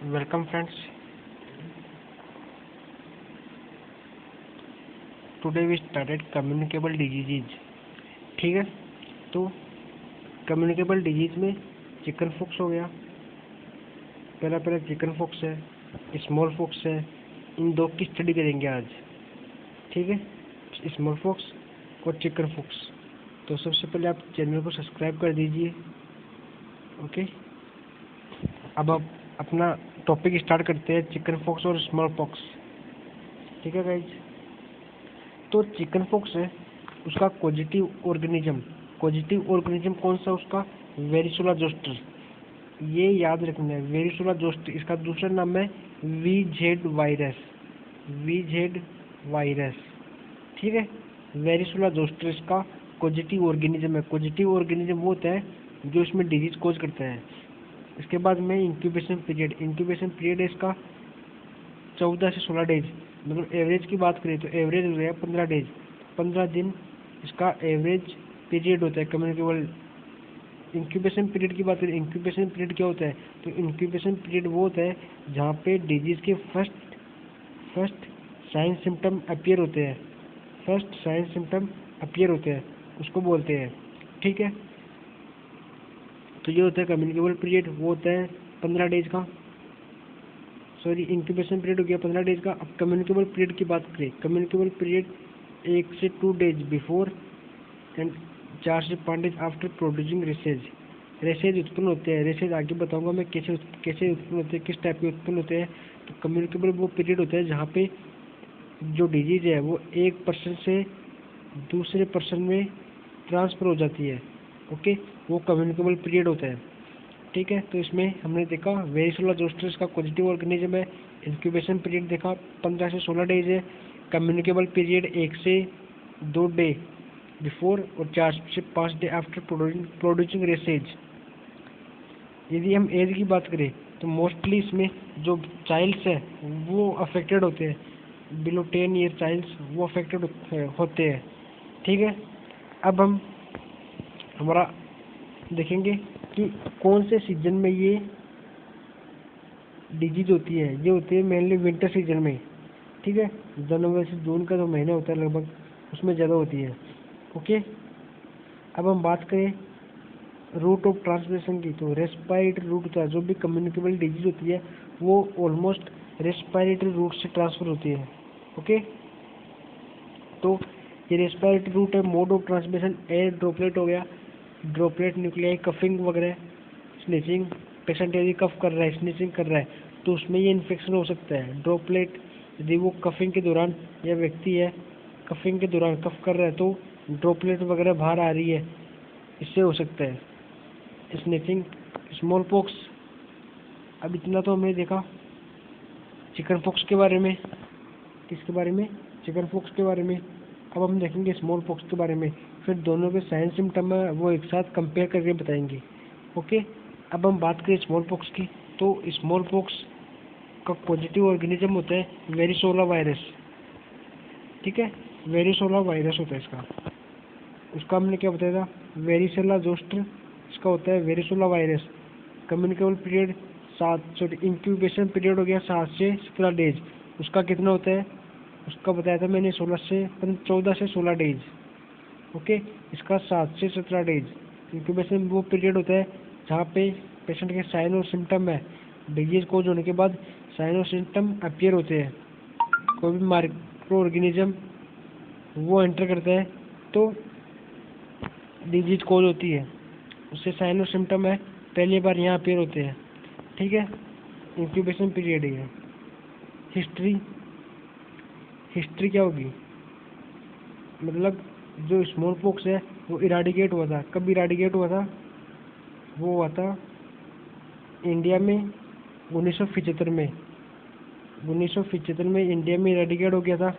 Welcome friends, today we started communicable disease. ठीक है, तो कम्युनिकेबल डिजीज में चिकन पॉक्स हो गया, पहला चिकन पॉक्स है, स्मॉल पॉक्स है। इन दो की स्टडी करेंगे आज। ठीक है, स्मॉल पॉक्स और चिकन पॉक्स। तो सबसे पहले आप चैनल को सब्सक्राइब कर दीजिए। ओके, अब आप अपना टॉपिक स्टार्ट करते हैं, चिकन पॉक्स और स्मॉल पॉक्स। ठीक है गाइज, तो चिकन पॉक्स है उसका पॉजिटिव ऑर्गेनिज्म कौन सा? उसका वेरिसोला जोस्टर। ये याद रखना है, वेरिसोला जोस्टर। इसका दूसरा नाम है VZ वायरस। ठीक है, वेरिसोला जोस्टर इसका पॉजिटिव ऑर्गेनिज्म है। पॉजिटिव ऑर्गेनिज्म वो होता है जो इसमें डिजीज कोज करता है। इसके बाद में इंक्यूबेशन पीरियड है इसका 14 से 16 डेज। मतलब एवरेज की बात करें तो एवरेज हो गया 15 डेज, 15 दिन इसका एवरेज पीरियड होता है कम्युनिकेबल। इंक्यूबेशन पीरियड की बात करें, इंक्यूबेशन पीरियड क्या होता है? तो इंक्यूबेशन पीरियड वो होता है जहाँ पे डिजीज के फर्स्ट साइन सिम्टम अपियर होते हैं, उसको बोलते हैं। ठीक है, तो ये होता है कम्युनिकेबल पीरियड, वो होता है 15 डेज का। सॉरी, इंक्यूबेशन पीरियड हो गया 15 डेज का। अब कम्युनिकेबल पीरियड की बात करें, कम्युनिकेबल पीरियड 1 से 2 डेज बिफोर एंड 4 से 5 डेज आफ्टर प्रोड्यूसिंग रेसेज उत्पन्न होते हैं। रेसेज आगे बताऊंगा मैं कैसे उत्पन्न होते हैं, किस टाइप के उत्पन्न होते हैं। तो कम्युनिकेबल वो पीरियड होता है जहाँ पे जो डिजीज है वो एक पर्सन से दूसरे पर्सन में ट्रांसफर हो जाती है। ओके, वो कम्युनिकेबल पीरियड होता है। ठीक है, तो इसमें हमने देखा वेरिसोला जोस्टर का पॉजिटिव ऑर्गेनिज्म है। इंक्यूबेशन पीरियड देखा 15 से 16 डेज है। कम्युनिकेबल पीरियड 1 से 2 डे बिफोर और 4 से 5 डे आफ्टर प्रोड्यूसिंग रेसेज। यदि हम एज की बात करें तो मोस्टली इसमें जो चाइल्ड्स है वो अफेक्टेड होते हैं, बिलो 10 ईयर चाइल्ड्स वो अफेक्टेड होते हैं। ठीक है, अब हम हमारा देखेंगे कि कौन से सीजन में ये डिजीज होती है। ये होती है मेनली विंटर सीजन में। ठीक है, जनवरी से जून का जो महीना होता है लगभग, उसमें ज़्यादा होती है। ओके, अब हम बात करें रूट ऑफ ट्रांसमिशन की, तो रेस्पिरेटरी रूट का जो भी कम्युनिकेबल डिजीज होती है वो ऑलमोस्ट रेस्पिरेटरी रूट से ट्रांसफर होती है। ओके, तो ये रेस्पिरेटरी रूट है। Mode of transmission air droplet हो गया, ड्रॉपलेट न्यूक्लियाई, कफिंग वगैरह, स्नीचिंग। पेशेंट यदि कफ कर रहा है, स्नीचिंग कर रहा है, तो उसमें ये इन्फेक्शन हो सकता है। ड्रॉपलेट यदि वो कफिंग के दौरान, या व्यक्ति है कफिंग के दौरान कफ कर रहा है तो ड्रॉपलेट वगैरह बाहर आ रही है, इससे हो सकता है स्नीचिंग। स्मॉल पॉक्स, अब इतना तो हमने देखा चिकन पॉक्स के बारे में। किसके बारे में? चिकन पॉक्स के बारे में। अब हम देखेंगे स्मॉल पॉक्स के बारे में, फिर दोनों के साइन सिम्टम है वो एक साथ कंपेयर करके बताएंगे। ओके, अब हम बात करें स्मॉल पॉक्स की, तो स्मॉल पॉक्स का पॉजिटिव ऑर्गेनिज्म होता है वेरिसोला वायरस। ठीक है, वेरिसोला वायरस होता है इसका। उसका हमने क्या बताया था? वेरिसोला जोस्टर, इसका होता है varicella virus. Communicable period incubation period हो गया 7 से 17 डेज। उसका कितना होता है? उसका बताया था मैंने 14 से 16 डेज। ओके, इसका 7 से 17 डेज इंक्यूबेशन वो पीरियड होता है जहाँ पे पेशेंट के साइन और सिम्टम है, डिजीज कोज होने के बाद साइन और सिम्टम अपीयर होते हैं। कोई भी माइक्रो ऑर्गेनिज्म वो एंटर करता है तो डिजीज कोज होती है, उससे साइन और सिम्टम है पहली बार यहाँ अपीयर होते हैं। ठीक है, इंक्यूबेशन पीरियड है। हिस्ट्री क्या होगी? मतलब जो स्मॉल पॉक्स है वो इराडिकेट हुआ था। कब इराडिकेट हुआ था? वो हुआ था इंडिया में 1975 में। 1975 में इंडिया में इराडिकेट हो गया था।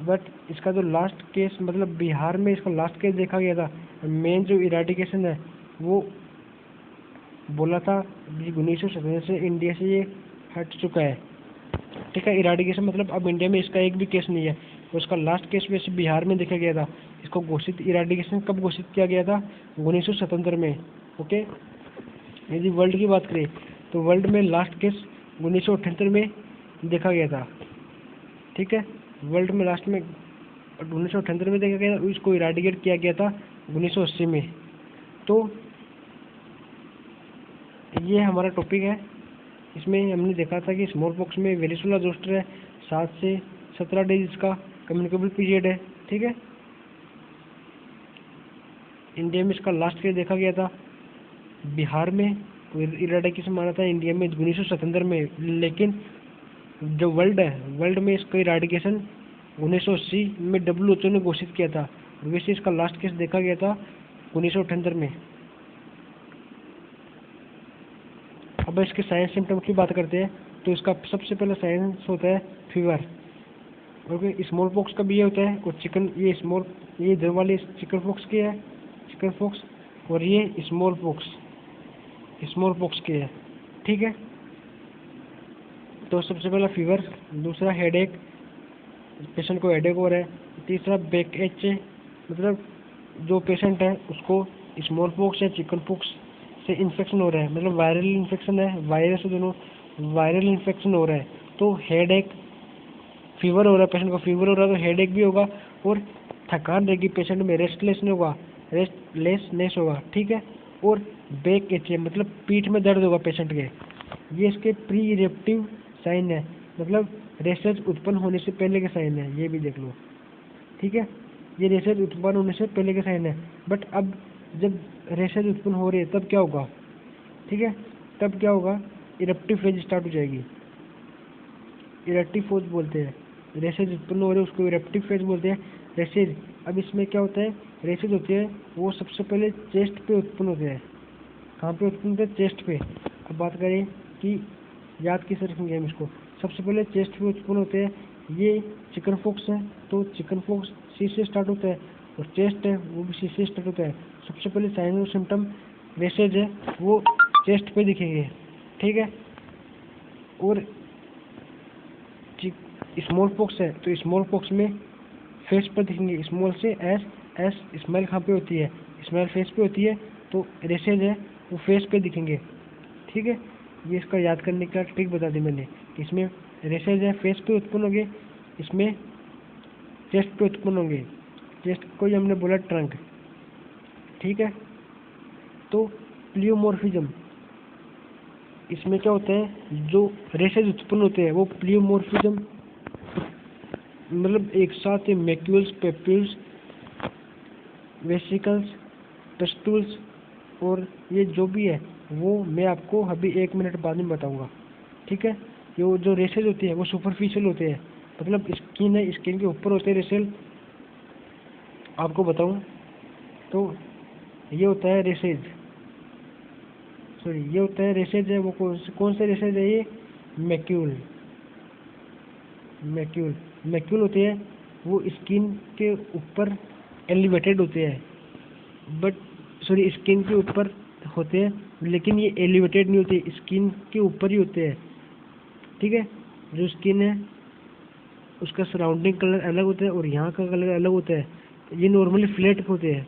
बट इसका जो लास्ट केस, मतलब बिहार में इसका लास्ट केस देखा गया था। मेन जो इराडिकेशन है वो बोला था 1977 से इंडिया से ये हट चुका है। ठीक है, इराडिकेशन मतलब अब इंडिया में इसका एक भी केस नहीं है। तो इसका लास्ट केस वैसे बिहार में देखा गया था। इसको घोषित इराडिकेशन कब घोषित किया गया था? 1977 में। ओके, यदि वर्ल्ड की बात करें तो वर्ल्ड में लास्ट केस 1978 में देखा गया था। ठीक है, वर्ल्ड में लास्ट में 1978 में देखा गया था, इसको इराडिकेट किया गया था 1980 में। तो ये हमारा टॉपिक है। इसमें हमने देखा था कि स्मॉल पॉक्स में वेरिसोला जोस्टर है, 7 से 17 डेज इसका कम्युनिकेबल पीरियड है। ठीक है, इंडिया में इसका लास्ट केस देखा गया था बिहार में, इराडिकेशन माना था इंडिया में 1977 में, लेकिन जो वर्ल्ड है, वर्ल्ड में इसका इराडिकेशन 1980 में WHO ने घोषित किया था। वैसे इसका लास्ट केस देखा गया था 1978 में। अब इसके साइंस सिम्टम की बात करते हैं तो इसका सबसे पहला साइंस होता है फीवर। ओके, स्मॉल पॉक्स का भी ये होता है, और चिकन ये इधर वाले चिकन पॉक्स के है, चिकन पॉक्स, और ये स्मॉल पॉक्स के है। ठीक है, तो सबसे पहला फीवर, दूसरा हेडेक, पेशेंट को हेडेक हो रहा है, तीसरा बैक एच, मतलब जो पेशेंट है उसको स्मॉल पॉक्स या चिकन पॉक्स से इन्फेक्शन हो रहा है, मतलब वायरल इन्फेक्शन है, वायरस से दोनों वायरल इन्फेक्शन हो रहा है। तो हेडेक, फीवर हो रहा है, पेशेंट को फीवर हो रहा है तो हेडेक भी होगा, और थकान रहेगी पेशेंट में, रेस्टलेसनेस होगा। ठीक है, और बैक एच मतलब पीठ में दर्द होगा पेशेंट के। ये इसके प्री इरेप्टिव साइन है, मतलब रेशेज उत्पन्न होने से पहले के साइन है, ये भी देख लो। ठीक है, ये रेशेज उत्पन्न होने से पहले के साइन है। बट अब जब रेशेज उत्पन्न हो रही है तब क्या होगा? ठीक है, तब क्या होगा, इरेप्टिव फेज स्टार्ट हो जाएगी। इरेप्टिव फेज बोलते हैं, रेशेज उत्पन्न हो रहे हैं उसको इरेप्टिव फेज बोलते हैं। रेशेज, अब इसमें क्या होता है, रेशेज होते हैं वो सबसे पहले चेस्ट पे उत्पन्न होते हैं। कहाँ पे उत्पन्न होते हैं? चेस्ट पे। अब बात करें कि याद किस रखेंगे हम इसको, सबसे पहले चेस्ट पे उत्पन्न होते हैं। ये चिकन पॉक्स है तो चिकन पॉक्स सी से स्टार्ट होता है, और चेस्ट है वो भी सी से स्टार्ट होता है। सबसे पहले साइन और सिम्टम रेशेज है वो चेस्ट पे दिखेंगे। ठीक है, और स्मॉल पॉक्स है तो स्मॉल पॉक्स में फेस पर दिखेंगे, स्मॉल से एस स्मेल कहाँ पे होती है? स्मेल फेस पे होती है, तो रेशेज है वो फेस पे दिखेंगे। ठीक है, ये इसका याद करने का ट्रिक बता दी मैंने। इसमें रेशेज है फेस पे उत्पन्न होंगे, इसमें चेस्ट पे उत्पन्न होंगे। चेस्ट को ही हमने बोला ट्रंक। ठीक है, तो प्लियोमॉर्फिज्म, इसमें क्या होता है, जो रेशेज उत्पन्न होते हैं वो प्लियोमॉर्फिज्म, मतलब एक साथ ही मैक्यूल्स, पेप्यूल्स, वेसिकल्स, पेस्टूल्स, और ये जो भी है वो मैं आपको अभी 1 मिनट बाद में बताऊंगा। ठीक है, ये जो रेशेज होती है वो सुपरफिशियल होते हैं, मतलब स्किन है, स्किन के ऊपर होते हैं रेशेज। आपको बताऊं तो ये होता है रेशेज, ये होता है रेशेज है, वो कौन से रेशेज है? ये मैक्यूल होते हैं, वो स्किन के ऊपर एलिवेटेड होते हैं, स्किन के ऊपर होते हैं, लेकिन ये एलिवेटेड नहीं होते, स्किन के ऊपर ही होते हैं। ठीक है, जो स्किन है उसका सराउंडिंग कलर अलग होता है और यहाँ का कलर अलग होता है। ये नॉर्मली फ्लैट होते हैं।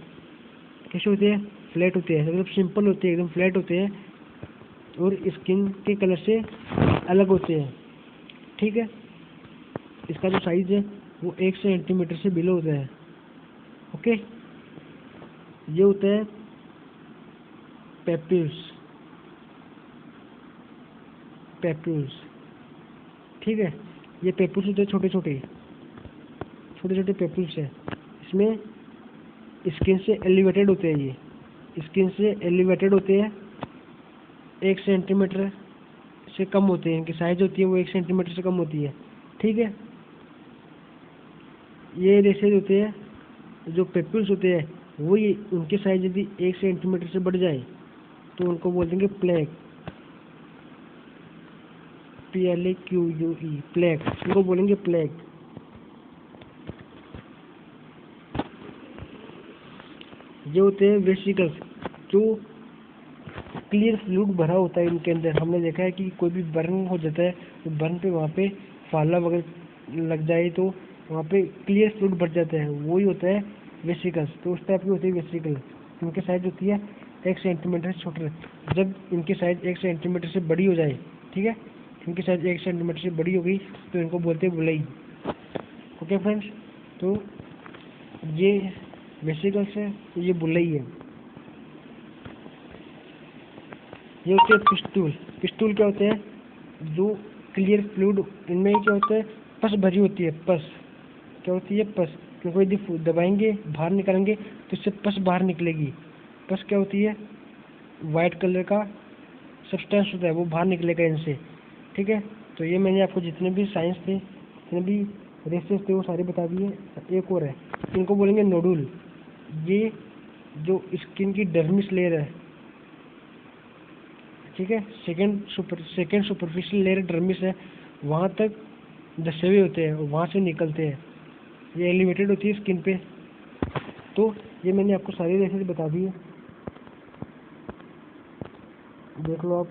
कैसे होते हैं? फ्लैट होते हैं, मतलब सिंपल होते हैं, एकदम फ्लैट होते हैं, और स्किन के कलर से अलग होते हैं। ठीक है, इसका जो साइज है वो 1 सेंटीमीटर से बिलो होता है। ओके, ये होता है पेप्यूल्स। ठीक है, ये पेप्यूल्स होते हैं, छोटे छोटे पेप्यूल्स है। इसमें स्किन से एलिवेटेड होते हैं, ये स्किन से एलिवेटेड होते हैं, 1 सेंटीमीटर से कम होते हैं, इनकी साइज होती है वो 1 सेंटीमीटर से कम होती है। ठीक है, ये रेशेज होते हैं, जो पेप्यूल्स होते हैं वो ये उनकी साइज यदि 1 सेंटीमीटर से बढ़ जाए तो उनको बोल देंगे प्लेक, PLAQUE, प्लेक, उनको बोलेंगे प्लेक। ये होते हैं वेसिकल्स, जो क्लियर फ्लूइड भरा होता है इनके अंदर। हमने देखा है कि कोई भी बर्न हो जाता है तो बर्न पे वहाँ पे फाला वगैरह लग जाए तो वहाँ पे क्लियर फ्लूइड भर जाता है, वही होता है वेसिकल्स। तो उस टाइप की होती है वेसिकल, उनकी साइज होती है 1 सेंटीमीटर से छोटे रहे। जब इनकी साइज 1 सेंटीमीटर से बड़ी हो जाए, ठीक है, इनकी साइज 1 सेंटीमीटर से बड़ी हो गई तो इनको बोलते हैं बुलई। ओके फ्रेंड्स, तो ये वेसिकल्स है, ये बुलई है। ये होते हैं पिस्टूल। पिस्टूल क्या होते हैं? जो क्लियर फ्लूइड, इनमें क्या होता है? पस भरी होती है। पस क्या होती है? पस, क्योंकि यदि दबाएंगे बाहर निकालेंगे तो इससे पस बाहर निकलेगी। पस क्या होती है? वाइट कलर का सब्सटेंस होता है, वो बाहर निकलेगा इनसे, ठीक है। तो ये मैंने आपको जितने भी साइंस थे, जितने भी रेसेस थे, वो सारे बता दिए। एक और है, इनको बोलेंगे नोडुल। ये जो स्किन की डर्मिस लेयर है, ठीक है, सेकेंड सुपरफिशियल लेयर डर्मिस है, वहाँ तक धसे हुए होते हैं और वहाँ से निकलते हैं। ये एलिवेटेड होती है स्किन पे। तो ये मैंने आपको सारी रेसेस बता दी है, देख लो आप।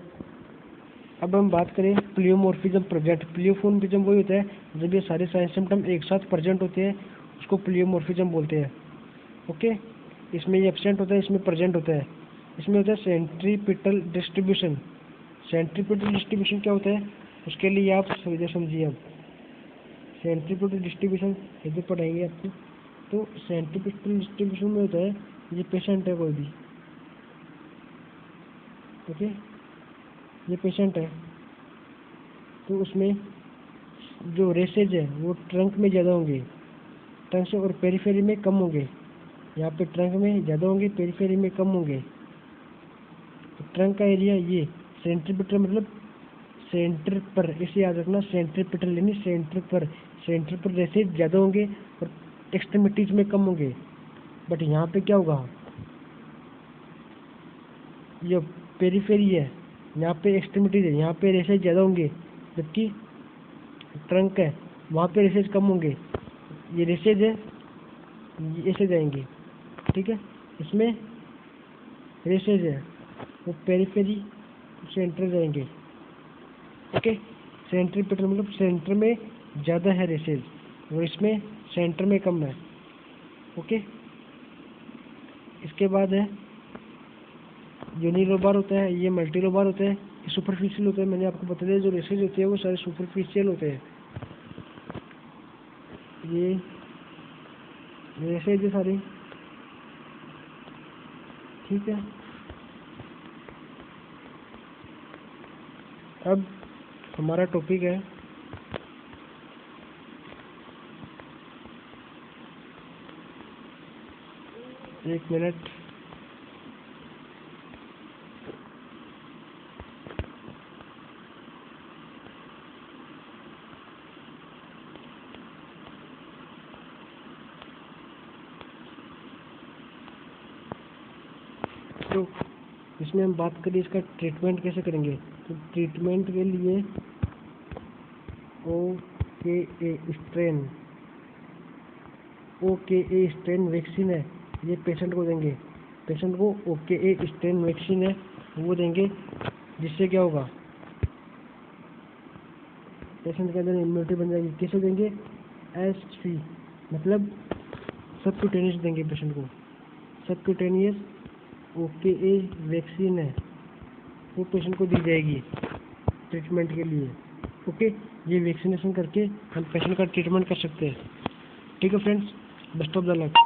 अब हम बात करें प्लियोमॉर्फिज्म प्रेजेंट। प्लियोमॉर्फिज्म वही होता है जब ये सारे साइन सिम्टम एक साथ प्रेजेंट होते हैं, उसको प्लियोमॉर्फिज्म बोलते हैं। ओके, इसमें ये एब्सेंट होता है, इसमें प्रेजेंट होता है। इसमें होता है सेंट्रीपिटल डिस्ट्रीब्यूशन। सेंट्रीपिटल डिस्ट्रीब्यूशन क्या होता है, उसके लिए आप समझिए। अब सेंट्रीपिटल डिस्ट्रीब्यूशन यदि पढ़ाएंगे आपको, तो सेंट्रीपिटल डिस्ट्रीब्यूशन में होता है, ये पेशेंट है कोई भी, ओके, ये पेशेंट है, तो उसमें जो रेसेज है वो ट्रंक में ज़्यादा होंगे, ट्रंक से, और पेरिफेरी में कम होंगे। यहाँ पे ट्रंक में ज़्यादा होंगे, पेरिफेरी में कम होंगे। तो ट्रंक का एरिया ये सेंट्रीपिटल मतलब सेंटर पर, इसे याद रखना, सेंट्रीपिटल यानी सेंटर पर रेसेज ज़्यादा होंगे और एक्सट्रीमिटीज में कम होंगे। बट यहाँ पे क्या होगा, ये पेरिफेरी है, यहाँ पे एक्सट्रीमिटीज है, यहाँ पे रेसेज ज़्यादा होंगे, जबकि ट्रंक है वहाँ पे रेसेज कम होंगे। ये रेसेज है, ये ऐसे जाएंगे, ठीक है, इसमें रेसेज है, वो पेरिफेरी सेंटर जाएंगे। ओके, सेंट्रीपिटल मतलब सेंटर में ज़्यादा है रेसेज, और इसमें सेंटर में कम है। ओके, इसके बाद है यूनिलोबार होता है, ये मल्टीलोबार होता है, ये सुपरफिशियल होता है। मैंने आपको बता दिया जो रेसेज होते हैं वो सारे सुपरफिशियल होते हैं। ये रेसेज है सारे, ठीक है। अब हमारा टॉपिक है एक मिनट, तो इसमें हम बात करें इसका ट्रीटमेंट कैसे करेंगे। तो ट्रीटमेंट के लिए OKA स्ट्रेन वैक्सीन है, ये पेशेंट को देंगे। पेशेंट को OKA स्ट्रेन वैक्सीन है वो देंगे, जिससे क्या होगा, पेशेंट के अंदर इम्यूनिटी बन जाएगी। कैसे देंगे? SC मतलब सबक्यूटेनियस देंगे पेशेंट को। सबक्यूटेनियस OKA वैक्सीन है, वो पेशेंट को दी जाएगी ट्रीटमेंट के लिए। ओके, ये वैक्सीनेशन करके हम पेशेंट का ट्रीटमेंट कर सकते हैं। ठीक है friends, best of the luck.